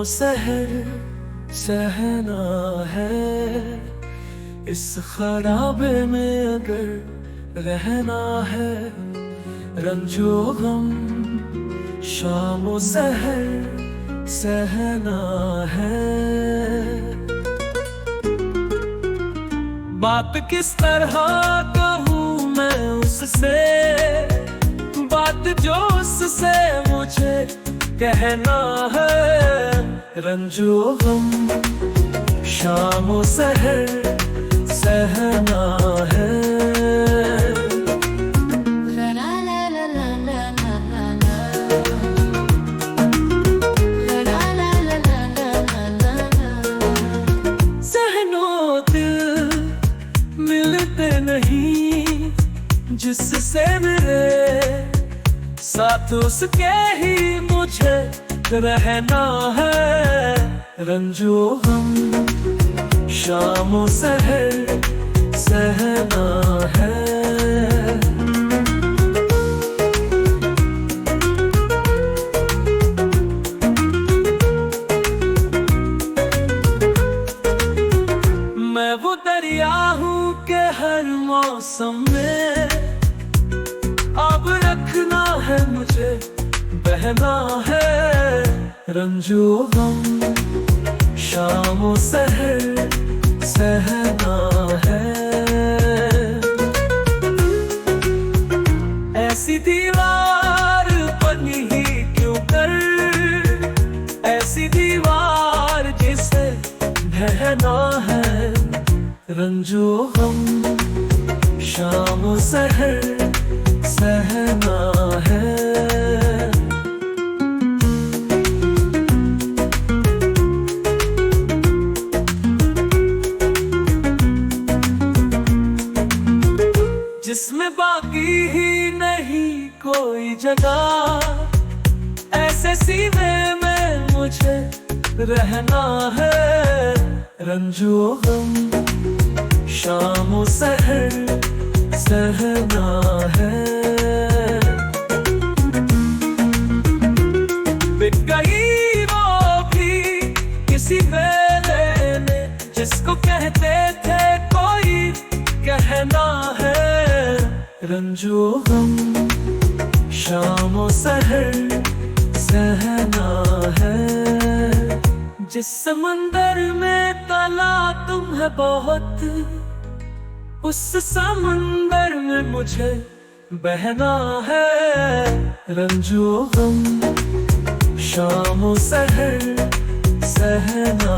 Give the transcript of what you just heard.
सहर सहना है। इस खराबे में अगर रहना है, रंजो गम शामो सहर सहना है। बात किस तरह कहूँ मैं उससे, बात जो उससे मुझे कहना है। रंजो गम शामो सहर सहना है। सहनो दिल मिलते नहीं, जिससे मेरे साथ उसके ही मुझे रहना है। रंजो हम शामो सहर सहना है। मैं वो दरिया हूँ के हर मौसम में अब रखना है मुझे, बहना है। रंजो गम शामो सहर सहना है। ऐसी दीवार बनी ही क्यों कर, ऐसी दीवार जिसे ढहना है। रंजो गम शामो सहर सहना है। जिसमें बाकी ही नहीं कोई जगह, ऐसे सीने में मुझे रहना है। रंजो गम शामो सहर सहना है। बिक गई वो भी किसी वेले में, जिसको कहते थे कोई कहना है। रंजो गम शामो सहर सहना है। जिस समंदर में तला तुम है बहुत, उस समंदर में मुझे बहना है। रंजो गम शामो सहर सहना